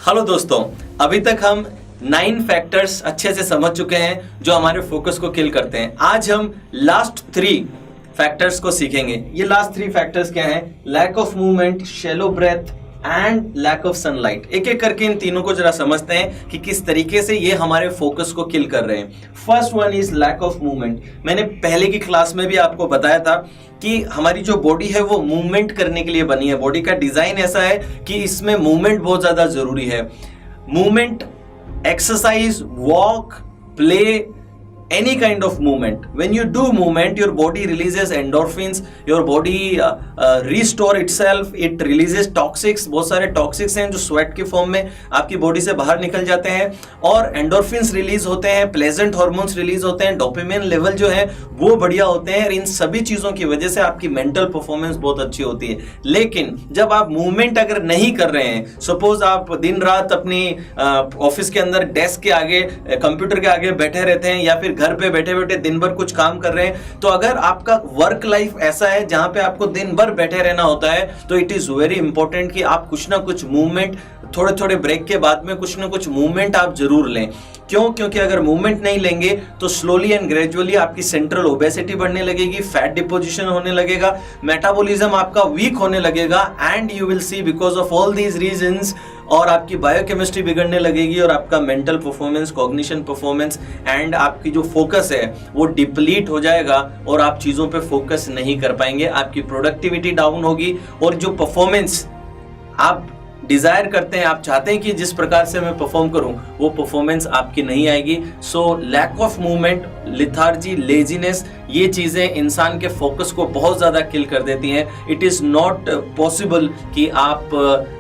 Hello दोस्तों, अभी तक हम 9 फैक्टर्स अच्छे से समझ चुके हैं जो हमारे फोकस को किल करते हैं। आज हम लास्ट 3 फैक्टर्स को सीखेंगे। ये लास्ट 3 फैक्टर्स क्या हैं? Lack of movement, shallow breath and lack of sunlight. एक एक करके इन तीनों को जरा समझते हैं कि किस तरीके से ये हमारे फोकस को किल कर रहे हैं। First one is lack of movement. मैंने पहले की क्लास में भी आपको बताया था कि हमारी जो बॉडी है वो मूवमेंट करने के लिए बनी है। बॉडी का डिजाइन ऐसा है कि इसमें मूवमेंट बहुत ज्यादा जरूरी है। Movement, exercise, walk, play, any kind of movement. When you do movement, your body releases endorphins, your body restore itself, it releases toxics. बहुत सारे toxics हैं जो sweat के फॉर्म में आपकी बॉडी से बाहर निकल जाते हैं और endorphins रिलीज होते हैं, pleasant hormones रिलीज होते हैं, dopamine लेवल जो है वो बढ़िया होते हैं। और इन सभी चीजों की वजह से आपकी मेंटल परफॉर्मेंस बहुत अच्छी होती है। लेकिन जब आप मूवमेंट अगर नहीं कर रहे हैं, सपोज आप दिन रात अपनी ऑफिस के अंदर डेस्क के आगे, कंप्यूटर के आगे बैठे रहते हैं या फिर घर पे बैठे बैठे दिन भर कुछ काम कर रहे हैं, तो अगर आपका वर्क लाइफ ऐसा है जहां पे आपको दिन भर बैठे रहना होता है, तो इट इज वेरी इंपॉर्टेंट कि आप कुछ ना कुछ मूवमेंट, थोड़े थोड़े ब्रेक के बाद में कुछ ना कुछ मूवमेंट आप जरूर लें। क्यों? क्योंकि अगर मूवमेंट नहीं लेंगे तो स्लोली एंड ग्रेजुअली आपकी सेंट्रल ओबेसिटी बढ़ने लगेगी, फैट डिपोजिशन होने लगेगा, मेटाबॉलिज्म आपका वीक होने लगेगा and you will C because of all these reasons, और आपकी बायोकेमिस्ट्री बिगड़ने लगेगी और आपका mental performance, cognition performance and आपकी जो फोकस है वो डिप्लीट हो जाएगा और आप चीजों पे फोकस नहीं कर पाएंगे। आपकी प्रोडक्टिविटी डाउन होगी और जो परफॉर्मेंस आप डिजायर करते हैं, आप चाहते हैं कि जिस प्रकार से मैं परफॉर्म करूं, वो परफॉर्मेंस आपकी नहीं आएगी। So lack of movement, lethargy, laziness, ये चीजें इंसान के फोकस को बहुत ज्यादा किल कर देती हैं। इट इज नॉट पॉसिबल कि आप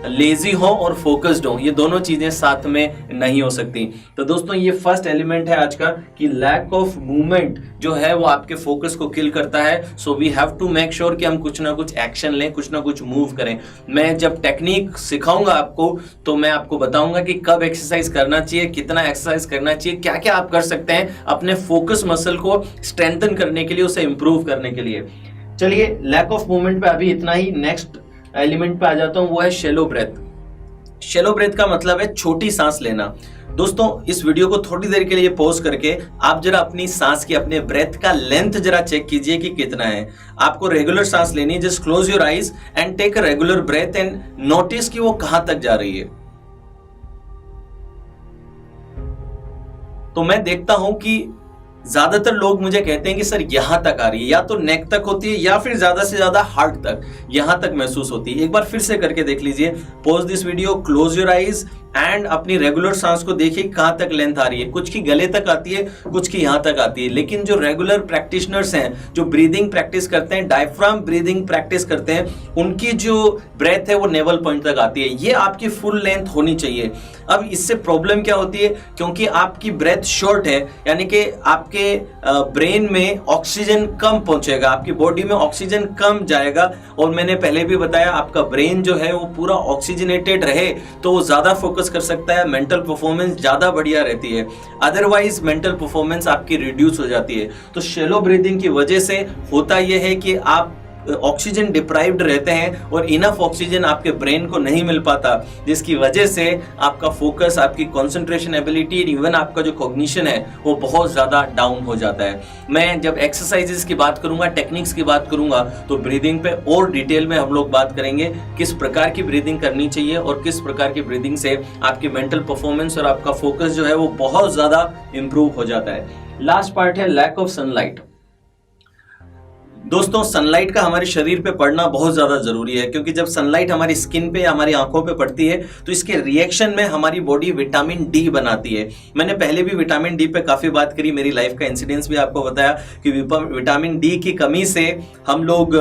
लेजी हो और फोकस्ड हो, ये दोनों चीजें साथ में नहीं हो सकती। तो दोस्तों, ये फर्स्ट एलिमेंट है आज का कि लैक ऑफ मूवमेंट जो है वो आपके फोकस को किल करता है। So we have to make sure कि हम कुछ ना कुछ एक्शन लें, कुछ ना कुछ मूव करें। मैं जब टेक्निक सिखाऊंगा आपको तो मैं आपको बताऊंगा कि कब एक्सरसाइज करना चाहिए, कितना एक्सरसाइज करना चाहिए, क्या क्या आप कर सकते हैं अपने फोकस मसल को स्ट्रेंथन करने के लिए, उसे इंप्रूव करने के लिए। चलिए, लैक ऑफ मूवमेंट पे अभी इतना ही। नेक्स्ट एलिमेंट पे आ जाता हूं, वो है शैलो ब्रेथ। शैलो ब्रेथ का मतलब है छोटी सांस लेना। दोस्तों, इस वीडियो को थोड़ी देर के लिए पॉज करके आप जरा अपनी सांस की, अपने ब्रेथ का लेंथ जरा चेक कीजिए कि कितना है। आपको रेगुलर सांस लेनी है। Just close your eyes and take a regular breath and notice कि वो कहां तक जा रही है। तो मैं देखता हूं कि ज्यादातर लोग मुझे कहते हैं कि सर यहां तक आ रही है, या तो नेक तक होती है या फिर ज्यादा से ज्यादा हार्ट तक, यहां तक महसूस होती है। एक बार फिर से करके देख लीजिए। Pause this video, close your eyes and अपनी रेगुलर सांस को देखिए कहां तक लेंथ आ रही है। कुछ की गले तक आती है, कुछ की यहां तक आती है। लेकिन जो रेगुलर प्रैक्टिशनर्स हैं, जो ब्रीदिंग प्रैक्टिस करते हैं, डायफ्राम ब्रीदिंग प्रैक्टिस करते हैं, उनकी जो ब्रेथ है वो नेवल पॉइंट तक आती है। ये आपकी फुल लेंथ होनी चाहिए। अब इससे प्रॉब्लम क्या होती है? क्योंकि आपकी ब्रेथ शॉर्ट है, यानी कि आपके ब्रेन में ऑक्सीजन कम पहुंचेगा, आपकी बॉडी में ऑक्सीजन कम जाएगा। और मैंने पहले भी बताया, आपका ब्रेन जो है वो पूरा ऑक्सीजनेटेड रहे तो वो ज्यादा फोकस कर सकता है, मेंटल परफॉर्मेंस ज्यादा बढ़िया रहती है। अदरवाइज मेंटल परफॉर्मेंस आपकी रिड्यूस हो जाती है। तो शैलो ब्रीदिंग की वजह से होता यह है कि आप ऑक्सीजन डिप्राइव्ड रहते हैं और इनफ ऑक्सीजन आपके ब्रेन को नहीं मिल पाता, जिसकी वजह से आपका फोकस, आपकी कंसंट्रेशन एबिलिटी, इवन आपका जो कॉग्निशन है वो बहुत ज्यादा डाउन हो जाता है। मैं जब एक्सरसाइजेस की बात करूंगा, टेक्निक्स की बात करूंगा, तो ब्रीदिंग पे और डिटेल में हम लोग बात करेंगे, किस प्रकार की ब्रीदिंग करनी चाहिए और किस प्रकार की ब्रीदिंग से आपकी मेंटल परफॉर्मेंस और आपका फोकस जो है वो बहुत ज्यादा इंप्रूव हो जाता है। लास्ट पार्ट है लैक ऑफ सनलाइट। दोस्तों, सनलाइट का हमारे शरीर पे पड़ना बहुत ज्यादा जरूरी है, क्योंकि जब सनलाइट हमारी स्किन पे या हमारी आंखों पे पड़ती है तो इसके रिएक्शन में हमारी बॉडी विटामिन डी बनाती है। मैंने पहले भी विटामिन डी पे काफी बात करी, मेरी लाइफ का इंसिडेंस भी आपको बताया कि विटामिन डी की कमी से हम लोग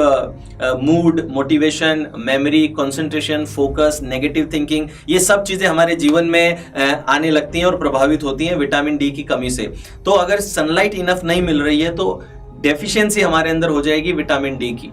mood, motivation, memory, concentration, focus, negative thinking, ये सब चीजें हमारे जीवन में आने लगती हैं और प्रभावित होती हैं विटामिन डी की कमी से। तो अगर सनलाइट इनफ नहीं मिल रही है तो डेफिशिएंसी हमारे अंदर हो जाएगी विटामिन डी की।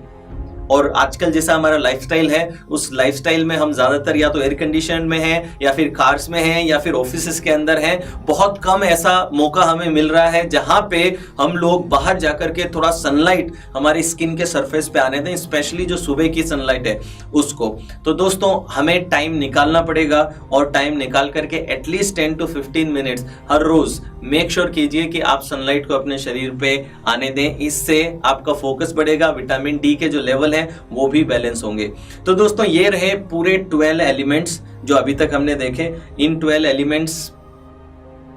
और आजकल जैसा हमारा लाइफस्टाइल है, उस लाइफस्टाइल में हम ज्यादातर या तो एयर कंडीशन में हैं, या फिर कार्स में हैं, या फिर ऑफिस के अंदर हैं। बहुत कम ऐसा मौका हमें मिल रहा है जहां पे हम लोग बाहर जाकर के थोड़ा सनलाइट हमारी स्किन के सरफेस पे आने दें, स्पेशली जो सुबह की सनलाइट है उसको। तो दोस्तों हमें टाइम निकालना पड़ेगा, और टाइम निकाल करके एटलीस्ट 10 to 15 मिनट्स हर रोज मेक श्योर कीजिए कि आप सनलाइट को अपने शरीर पे आने दें। इससे आपका फोकस बढ़ेगा, विटामिन डी के जो लेवल हैं वो भी बैलेंस होंगे। तो दोस्तों ये रहे पूरे 12 एलिमेंट्स जो अभी तक हमने देखे। इन 12 एलिमेंट्स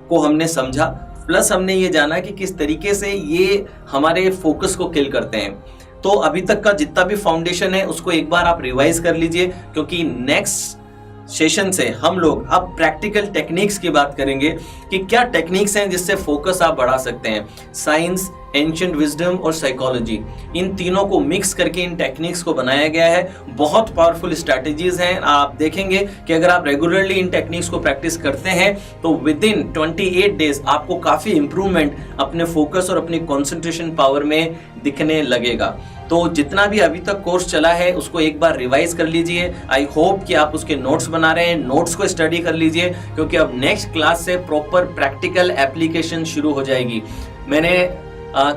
को हमने समझा, प्लस हमने ये जाना कि किस तरीके से ये हमारे फोकस को किल करते हैं। तो अभी तक का जितना भी फाउंडेशन है उसको एक बार आप रिवाइज कर लीजिए, क्योंकि नेक्स्ट सेशन से हम लोग अब प्रैक्टिकल टेक्निक्स की बात करेंगे कि क्या टेक्निक्स हैं जिससे फोकस आप बढ़ा सकते हैं। साइंस, एंशिएंट विजडम और साइकोलॉजी, इन तीनों को मिक्स करके इन टेक्निक्स को बनाया गया है। बहुत पावरफुल स्ट्रैटेजीज हैं। आप देखेंगे कि अगर आप रेगुलरली इन टेक्निक्स को प्रैक्टिस करते हैं तो विद इन 28 डेज आपको काफी इंप्रूवमेंट अपने फोकस और अपनी कंसंट्रेशन पावर में दिखने लगेगा। तो जितना भी अभी तक कोर्स चला है उसको एक बार रिवाइज कर लीजिए। आई होप कि आप उसके नोट्स बना रहे हैं, नोट्स को स्टडी कर लीजिए, क्योंकि अब नेक्स्ट क्लास से प्रॉपर प्रैक्टिकल एप्लीकेशन शुरू हो जाएगी। मैंने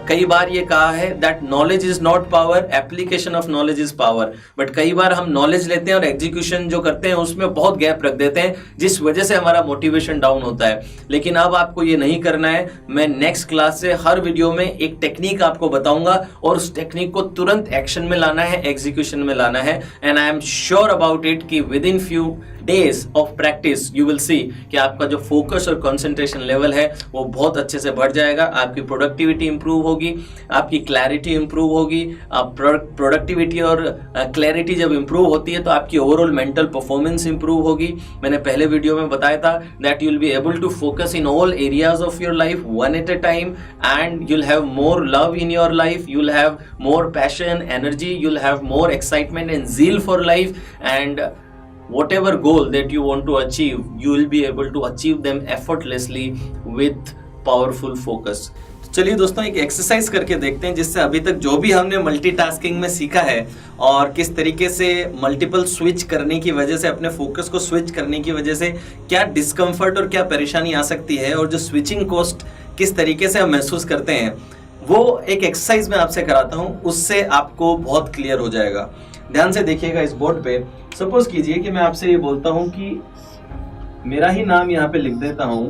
कई बार ये कहा है that knowledge is not power, application of knowledge is power. But कई बार हम नॉलेज लेते हैं और एग्जीक्यूशन जो करते हैं उसमें बहुत गैप रख देते हैं, जिस वजह से हमारा मोटिवेशन डाउन होता है। लेकिन अब आपको ये नहीं करना है। मैं नेक्स्ट क्लास से हर वीडियो में एक टेक्निक आपको बताऊंगा और उस टेक्निक को तुरंत एक्शन में लाना है, एग्जीक्यूशन में लाना है। And I am sure about it कि within few days of practice you will see कि आपका जो फोकस और कंसंट्रेशन लेवल है वो बहुत अच्छे से बढ़ जाएगा। आपकी प्रोडक्टिविटी इंप्रूव होगी, आपकी क्लैरिटी इंप्रूव होगी। प्रोडक्टिविटी और क्लैरिटी जब इंप्रूव होती है तो आपकी ओवरऑल मेंटल परफॉर्मेंस इंप्रूव होगी। मैंने पहले वीडियो में बताया था that you will be able to focus in all areas of your life one at a time, and you'll have more love in your life, you'll have more passion, energy, you'll have more excitement and zeal for life, and whatever goal that you want to achieve, you will be able to achieve them effortlessly with powerful focus. चलिए दोस्तों एक exercise करके देखते हैं, जिससे अभी तक जो भी हमने मल्टीटास्किंग में सीखा है और किस तरीके से मल्टीपल स्विच करने की वजह से, अपने फोकस को स्विच करने की वजह से क्या डिस्कम्फर्ट और क्या परेशानी आ सकती है, और जो स्विचिंग कॉस्ट किस तरीके से हम महसूस करते हैं, वो एक एक्सरसाइज में आपसे कराता हूँ। उससे आपको बहुत क्लियर हो जाएगा। ध्यान से देखिएगा इस बोर्ड पे। सपोज कीजिए कि मैं आपसे ये बोलता हूं कि मेरा ही नाम यहां पे लिख देता हूं,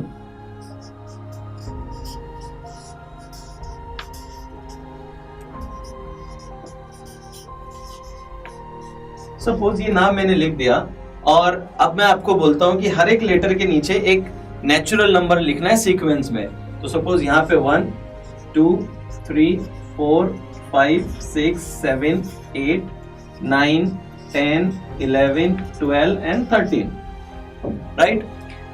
सपोज ये नाम मैंने लिख दिया, और अब मैं आपको बोलता हूं कि हर एक लेटर के नीचे एक नेचुरल नंबर लिखना है सीक्वेंस में। तो सपोज यहां पे 1 2 3 4 5 6 7 8 9 10 11 12 एंड 13, राइट।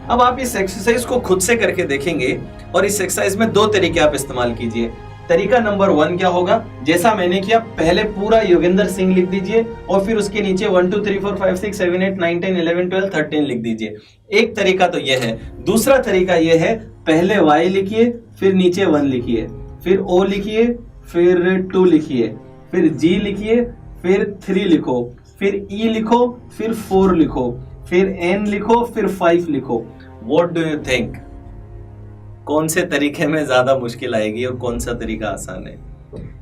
अब आप इस एक्सरसाइज को खुद से करके देखेंगे, और इस एक्सरसाइज में दो तरीके आप इस्तेमाल कीजिए। तरीका नंबर 1 क्या होगा, जैसा मैंने किया, पहले पूरा योगेंद्र सिंह लिख दीजिए और फिर उसके नीचे 1 2 3 4 5 6 7 8 9 10 11 12 13 लिख दीजिए। एक तरीका तो यह है। दूसरा तरीका यह है, पहले Y लिखिए, फिर नीचे 1 लिखिए, फिर O लिखिए, फिर 2 लिखिए, फिर G लिखिए, फिर 3 लिखो, फिर E लिखो, फिर 4 लिखो, फिर N लिखो, फिर 5 लिखो। What do you think? कौन से तरीके में ज्यादा मुश्किल आएगी और कौन सा तरीका आसान है?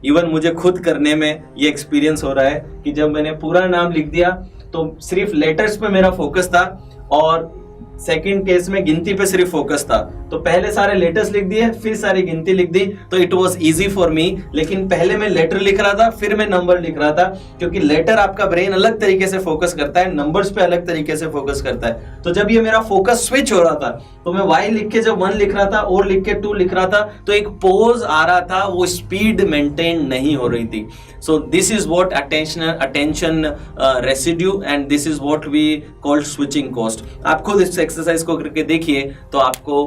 इवन मुझे खुद करने में ये एक्सपीरियंस हो रहा है कि जब मैंने पूरा नाम लिख दिया तो सिर्फ लेटर्स पे मेरा फोकस था, और सेकंड केस में गिनती पे सिर्फ फोकस था। तो पहले सारे लेटर्स लिख दिए, फिर सारी गिनती लिख दी, तो it was easy for me. लेकिन पहले मैं लेटर लिख रहा था, फिर मैं नंबर लिख रहा था, क्योंकि लेटर आपका ब्रेन अलग तरीके से फोकस करता है, नंबर्स पे अलग तरीके से फोकस करता है। तो जब ये मेरा फोकस स्विच हो रहा था, तो मैं Y लिख के जब 1 लिख रहा था और लिख के 2 लिख रहा था, तो एक पोज आ रहा था, वो स्पीड मेंटेन नहीं हो रही थी। So this is what attention residue, and this is what we called switching cost. आप खुद इस एक्सरसाइज को करके देखिए तो आपको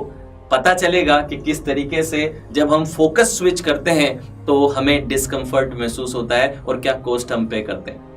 पता चलेगा कि किस तरीके से जब हम फोकस स्विच करते हैं तो हमें डिस्कम्फर्ट महसूस होता है और क्या कॉस्ट हम पे करते हैं।